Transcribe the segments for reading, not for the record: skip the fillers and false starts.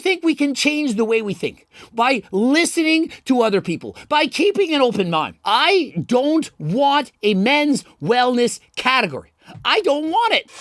think we can change the way we think? By listening to other people, by keeping an open mind. I don't want a men's wellness category. I don't want it.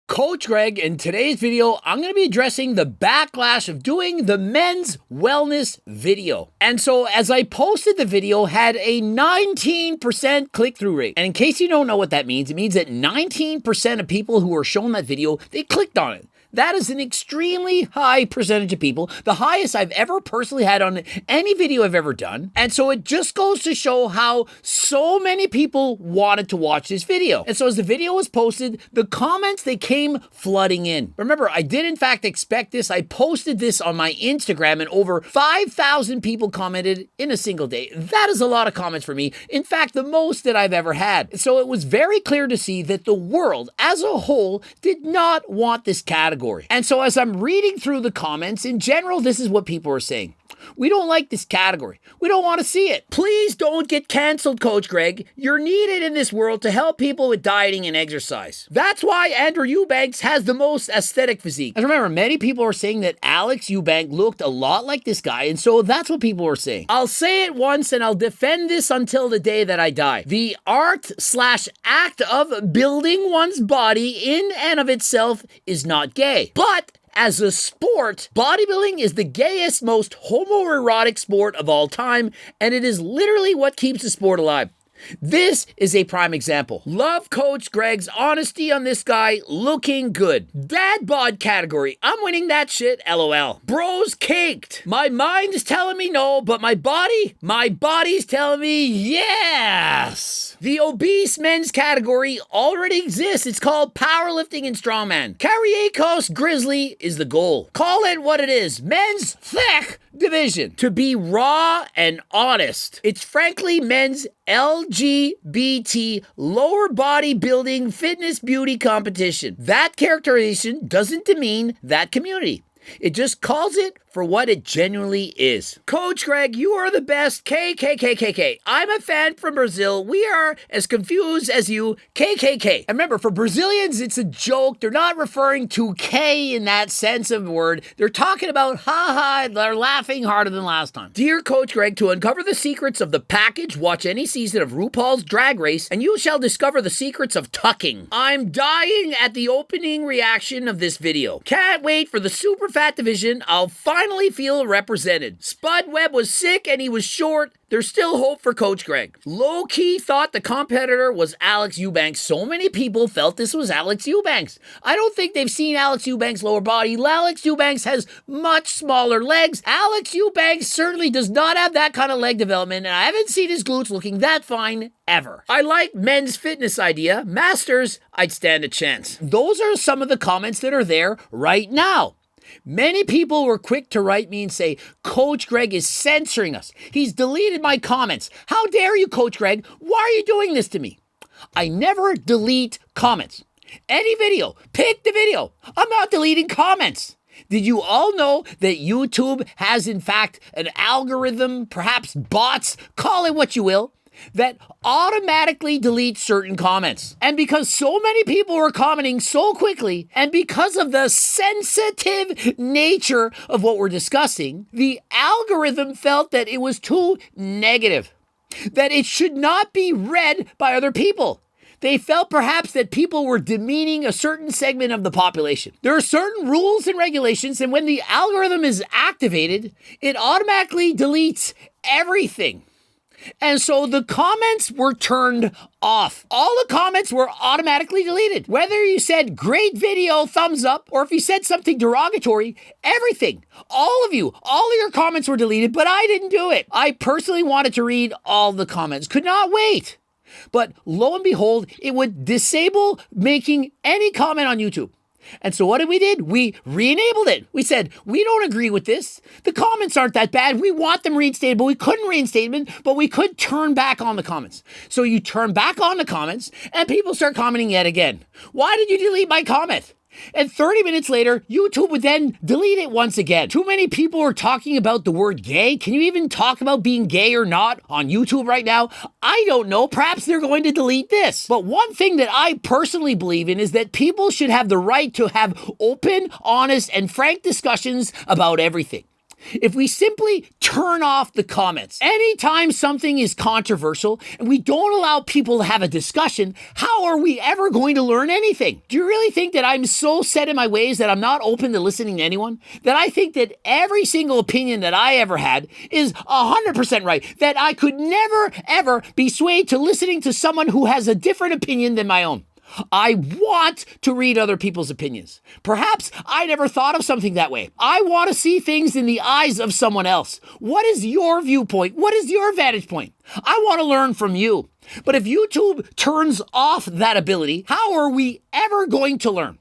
Coach Greg, in today's video, I'm going to be addressing the backlash of doing the men's wellness video. And so as I posted the video, had a 19% click-through rate. And in case you don't know what that means, it means that 19% of people who were shown that video, they clicked on it. That is an extremely high percentage of people, the highest I've ever personally had on any video I've ever done. And so it just goes to show how so many people wanted to watch this video. And so as the video was posted, the comments, they came flooding in. Remember, I did in fact expect this. I posted this on my Instagram and over 5,000 people commented in a single day. That is a lot of comments for me. In fact, the most that I've ever had. So it was very clear to see that the world as a whole did not want this category. And so as I'm reading through the comments, in general, this is what people are saying. We don't like this category. We don't want to see it. Please don't get canceled, Coach Greg. You're needed in this world to help people with dieting and exercise. That's why Andrew Eubanks has the most aesthetic physique. And remember, many people are saying that Alex Eubank looked a lot like this guy, and so that's what people are saying. I'll say it once and I'll defend this until the day that I die. The art/act of building one's body in and of itself is not gay. But as a sport, bodybuilding is the gayest, most homoerotic sport of all time, and it is literally what keeps the sport alive. This is a prime example. Love Coach Greg's honesty on this guy, looking good. Dad bod category, I'm winning that shit, LOL. Bros caked. My mind is telling me no, but my body's telling me yes. The obese men's category already exists. It's called powerlifting and strongman. Kyriakos Grizzly is the goal. Call it what it is. Men's thick division. To be raw and honest, it's frankly men's LGBT lower body building fitness beauty competition. That characterization doesn't demean that community. It just calls it for what it genuinely is. Coach Greg, you are the best. KKKKK. I'm a fan from Brazil. We are as confused as you. KKK. And remember, for Brazilians, it's a joke. They're not referring to K in that sense of the word. They're talking about haha. They're laughing harder than last time. Dear Coach Greg, to uncover the secrets of the package, watch any season of RuPaul's Drag Race, and you shall discover the secrets of tucking. I'm dying at the opening reaction of this video. Can't wait for the super fat division. I'll finally feel represented. Spud Webb was sick and he was short. There's still hope for Coach Greg. Low-key thought the competitor was Alex Eubanks. So many people felt this was Alex Eubanks. I don't think they've seen Alex Eubanks' lower body. Alex Eubanks has much smaller legs. Alex Eubanks certainly does not have that kind of leg development, and I haven't seen his glutes looking that fine ever. I like men's fitness idea. Masters, I'd stand a chance. Those are some of the comments that are there right now. Many people were quick to write me and say, Coach Greg is censoring us. He's deleted my comments. How dare you, Coach Greg? Why are you doing this to me? I never delete comments. Any video, pick the video. I'm not deleting comments. Did you all know that YouTube has in fact an algorithm, perhaps bots, call it what you will, that automatically delete certain comments? And because so many people were commenting so quickly, and because of the sensitive nature of what we're discussing, the algorithm felt that it was too negative, that it should not be read by other people. They felt perhaps that people were demeaning a certain segment of the population. There are certain rules and regulations, and when the algorithm is activated, it automatically deletes everything. And so the comments were turned off. All the comments were automatically deleted. Whether you said great video, thumbs up, or if you said something derogatory, everything, all of your comments were deleted, but I didn't do it. I personally wanted to read all the comments, could not wait. But lo and behold, it would disable making any comment on YouTube. And so what did we did? We re-enabled it. We said, we don't agree with this. The comments aren't that bad. We want them reinstated, but we couldn't reinstate them, but we could turn back on the comments. So you turn back on the comments and people start commenting yet again. Why did you delete my comment? And 30 minutes later, YouTube would then delete it once again. Too many people are talking about the word gay. Can you even talk about being gay or not on YouTube right now? I don't know. Perhaps they're going to delete this. But one thing that I personally believe in is that people should have the right to have open, honest, and frank discussions about everything. If we simply turn off the comments, anytime something is controversial and we don't allow people to have a discussion, how are we ever going to learn anything? Do you really think that I'm so set in my ways that I'm not open to listening to anyone? That I think that every single opinion that I ever had is 100% right? That I could never, ever be swayed to listening to someone who has a different opinion than my own? I want to read other people's opinions. Perhaps I never thought of something that way. I want to see things in the eyes of someone else. What is your viewpoint? What is your vantage point? I want to learn from you. But if YouTube turns off that ability, how are we ever going to learn?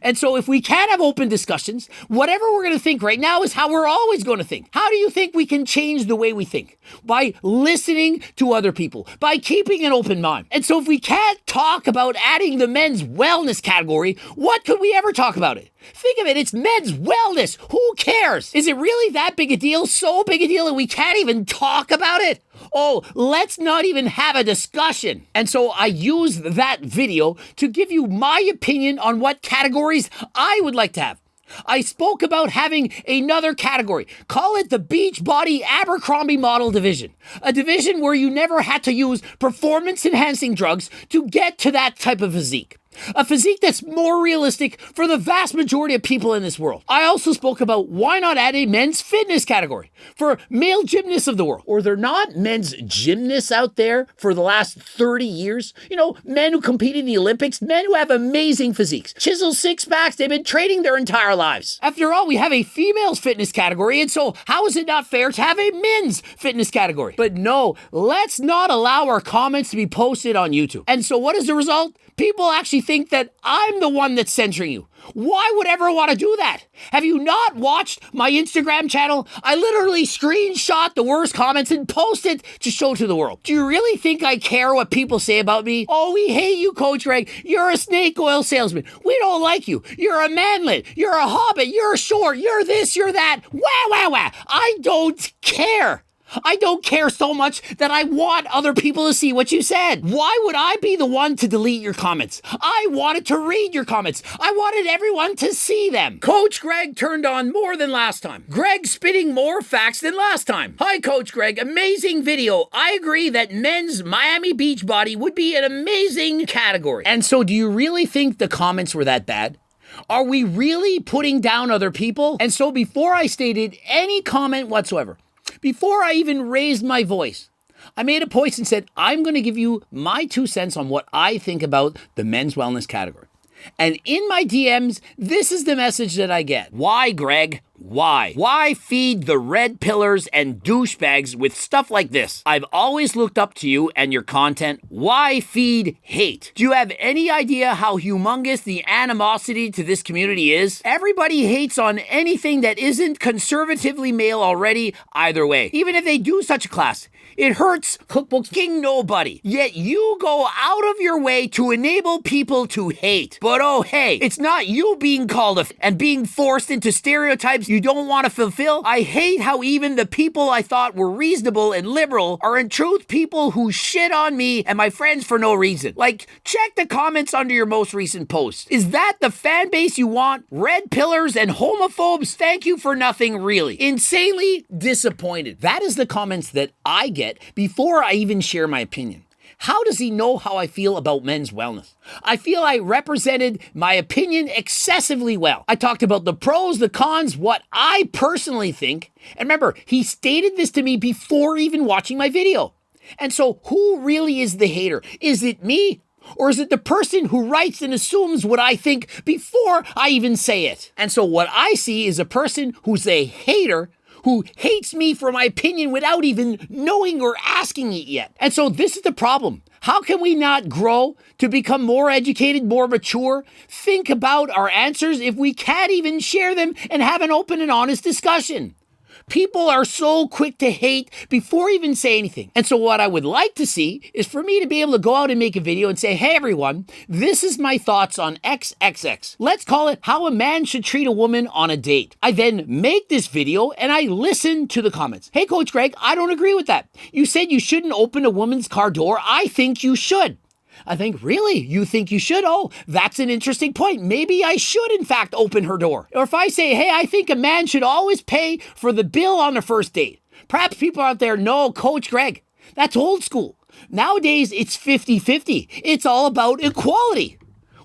And so if we can't have open discussions, whatever we're going to think right now is how we're always going to think. How do you think we can change the way we think? By listening to other people, by keeping an open mind. And so if we can't talk about adding the men's wellness category, what could we ever talk about it? Think of it, it's men's wellness. Who cares? Is it really that big a deal? So big a deal that we can't even talk about it? Oh, let's not even have a discussion. And so I used that video to give you my opinion on what categories I would like to have. I spoke about having another category. Call it the Beachbody Abercrombie Model Division. A division where you never had to use performance-enhancing drugs to get to that type of physique. A physique that's more realistic for the vast majority of people in this world. I also spoke about why not add a men's fitness category for male gymnasts of the world. Or they're not men's gymnasts out there for the last 30 years. You know, men who compete in the Olympics, men who have amazing physiques, chiseled six packs, they've been training their entire lives. After all, we have a female's fitness category, and so how is it not fair to have a men's fitness category? But no, let's not allow our comments to be posted on YouTube. And so what is the result? People actually think that I'm the one that's censoring you. Why would I ever want to do that? Have you not watched my Instagram channel? I literally screenshot the worst comments and post it to show to the world. Do you really think I care what people say about me? Oh, we hate you, Coach Greg. You're a snake oil salesman. We don't like you. You're a manlet. You're a hobbit. You're a short. You're this. You're that. Wah. I don't care. I don't care so much that I want other people to see what you said. Why would I be the one to delete your comments? I wanted to read your comments. I wanted everyone to see them. Coach Greg turned on more than last time. Greg spitting more facts than last time. Hi, Coach Greg. Amazing video. I agree that men's Miami Beach body would be an amazing category. And so do you really think the comments were that bad? Are we really putting down other people? And so before I stated any comment whatsoever, before I even raised my voice, I made a point and said, I'm going to give you my 2 cents on what I think about the men's wellness category. And in my DMs, this is the message that I get. Why, Greg? Why? Why feed the red pillars and douchebags with stuff like this? I've always looked up to you and your content. Why feed hate? Do you have any idea how humongous the animosity to this community is? Everybody hates on anything that isn't conservatively male already either way. Even if they do such a class. It hurts cookbooks king nobody. Yet you go out of your way to enable people to hate. But oh hey, it's not you being called and being forced into stereotypes you don't want to fulfill. I hate how even the people I thought were reasonable and liberal are in truth people who shit on me and my friends for no reason. Like, check the comments under your most recent post. Is that the fan base you want? Red pillars and homophobes? Thank you for nothing, really. Insanely disappointed. That is the comments that I get before I even share my opinion. How does he know how I feel about men's wellness? I feel I represented my opinion excessively well. I talked about the pros, the cons, what I personally think. And remember, he stated this to me before even watching my video. And so who really is the hater? Is it me? Or is it the person who writes and assumes what I think before I even say it? And so what I see is a person who's a hater who hates me for my opinion without even knowing or asking it yet. And so this is the problem. How can we not grow to become more educated, more mature, think about our answers if we can't even share them and have an open and honest discussion? People are so quick to hate before even say anything. And so what I would like to see is for me to be able to go out and make a video and say, hey everyone, this is my thoughts on XXX. Let's call it how a man should treat a woman on a date. I then make this video and I listen to the comments. Hey Coach Greg, I don't agree with that. You said you shouldn't open a woman's car door. I think you should. I think, really? You think you should? Oh, that's an interesting point. Maybe I should, in fact, open her door. Or if I say, hey, I think a man should always pay for the bill on the first date. Perhaps people out there know, Coach Greg, that's old school. Nowadays, it's 50-50. It's all about equality.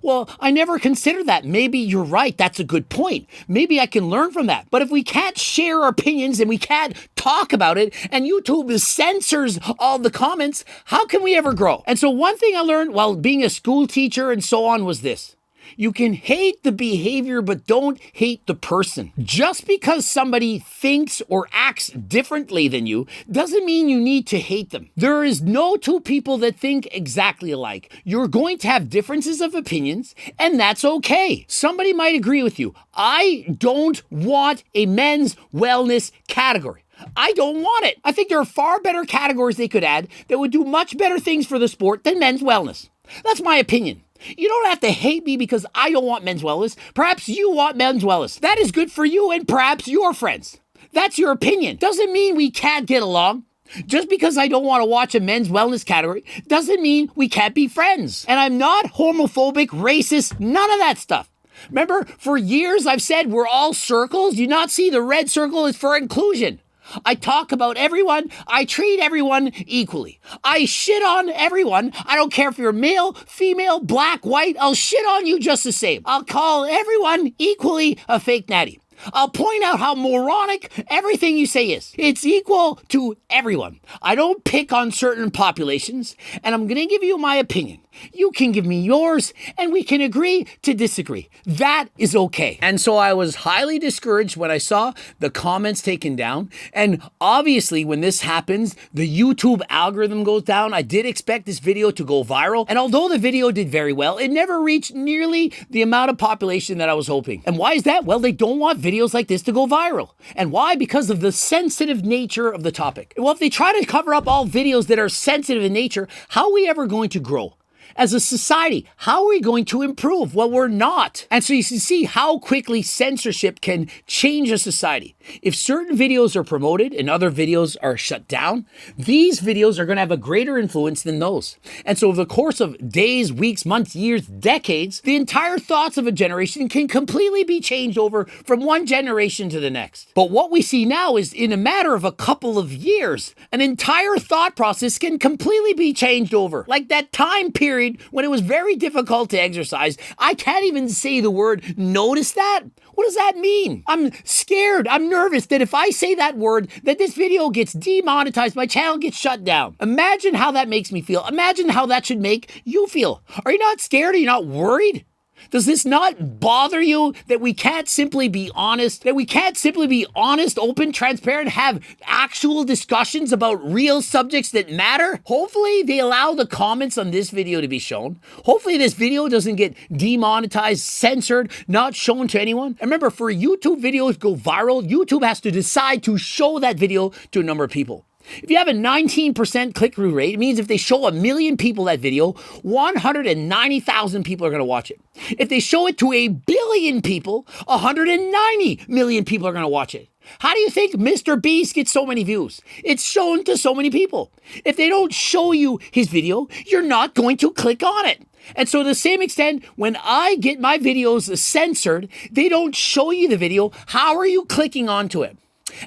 Well, I never considered that. Maybe you're right. That's a good point. Maybe I can learn from that. But if we can't share our opinions and we can't talk about it and YouTube censors all the comments, how can we ever grow? And so one thing I learned while being a school teacher and so on was this. You can hate the behavior, but don't hate the person. Just because somebody thinks or acts differently than you doesn't mean you need to hate them. There is no two people that think exactly alike. You're going to have differences of opinions, and that's okay. Somebody might agree with you. I don't want a men's wellness category. I don't want it. I think there are far better categories they could add that would do much better things for the sport than men's wellness. That's my opinion. You don't have to hate me because I don't want men's wellness. Perhaps you want men's wellness. That is good for you and perhaps your friends. That's your opinion. Doesn't mean we can't get along. Just because I don't want to watch a men's wellness category doesn't mean we can't be friends. And I'm not homophobic, racist, none of that stuff. Remember, for years I've said we're all circles. Do you not see the red circle is for inclusion? I talk about everyone. I treat everyone equally. I shit on everyone. I don't care if you're male, female, black, white. I'll shit on you just the same. I'll call everyone equally a fake natty. I'll point out how moronic everything you say is. It's equal to everyone. I don't pick on certain populations, and I'm going to give you my opinion. You can give me yours, and we can agree to disagree. That is okay. And so I was highly discouraged when I saw the comments taken down. And obviously, when this happens, the YouTube algorithm goes down. I did expect this video to go viral. And although the video did very well, it never reached nearly the amount of population that I was hoping. And why is that? Well, they don't want videos like this to go viral. And why? Because of the sensitive nature of the topic. Well, if they try to cover up all videos that are sensitive in nature, how are we ever going to grow? As a society, how are we going to improve? Well, we're not. And so you can see how quickly censorship can change a society. If certain videos are promoted and other videos are shut down, these videos are going to have a greater influence than those. And so over the course of days, weeks, months, years, decades, the entire thoughts of a generation can completely be changed over from one generation to the next. But what we see now is in a matter of a couple of years, an entire thought process can completely be changed over. Like that time period when it was very difficult to exercise. I can't even say the word notice that. What does that mean? I'm scared. I'm nervous that if I say that word, that this video gets demonetized, my channel gets shut down. Imagine how that makes me feel. Imagine how that should make you feel. Are you not scared? Are you not worried? Does this not bother you that we can't simply be honest? That we can't simply be honest, open, transparent, have actual discussions about real subjects that matter? Hopefully they allow the comments on this video to be shown. Hopefully this video doesn't get demonetized, censored, not shown to anyone. And remember, for YouTube videos to go viral, YouTube has to decide to show that video to a number of people. If you have a 19% click-through rate, it means if they show 1 million people that video, 190,000 people are going to watch it. If they show it to 1 billion people, 190 million people are going to watch it. How do you think Mr. Beast gets so many views? It's shown to so many people. If they don't show you his video, you're not going to click on it. And so to the same extent, when I get my videos censored, they don't show you the video. How are you clicking onto it?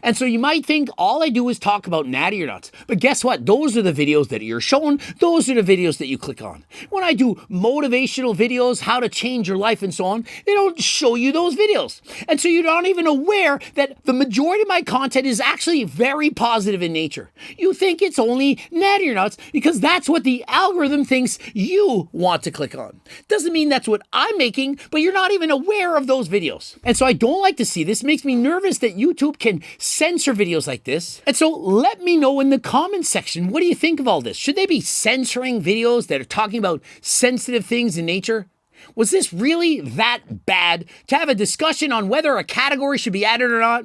And so you might think all I do is talk about natty or nuts. But guess what? Those are the videos that you're shown. Those are the videos that you click on. When I do motivational videos, how to change your life and so on, they don't show you those videos. And so you're not even aware that the majority of my content is actually very positive in nature. You think it's only natty or nuts because that's what the algorithm thinks you want to click on. Doesn't mean that's what I'm making, but you're not even aware of those videos. And so I don't like to see this. It makes me nervous that YouTube can censor videos like this. And so let me know in the comments section, what do you think of all this? Should they be censoring videos that are talking about sensitive things in nature? Was this really that bad to have a discussion on whether a category should be added or not?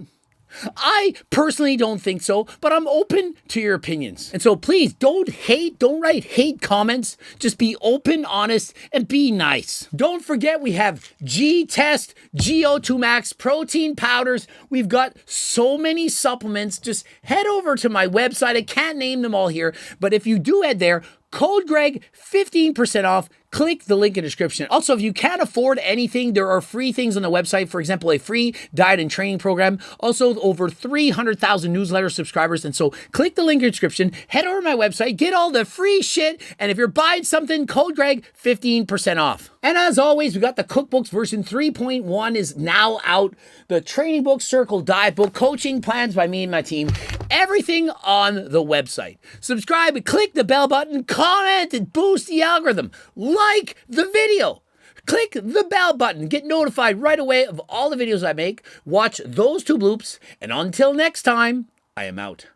I personally don't think so, but I'm open to your opinions. And so please don't hate, don't write hate comments. Just be open, honest, and be nice. Don't forget we have G-Test, GO2 Max, protein powders. We've got so many supplements. Just head over to my website. I can't name them all here, but if you do head there, code Greg, 15% off. Click the link in the description. Also, if you can't afford anything, there are free things on the website. For example, a free diet and training program. Also, over 300,000 newsletter subscribers. And so click the link in the description. Head over to my website. Get all the free shit. And if you're buying something, code Greg, 15% off. And as always, we got the cookbooks version 3.1 is now out. The training book, circle diet book, coaching plans by me and my team. Everything on the website. Subscribe, click the bell button, comment, and boost the algorithm. Like the video. Click the bell button. Get notified right away of all the videos I make. Watch those two bloops. And until next time, I am out.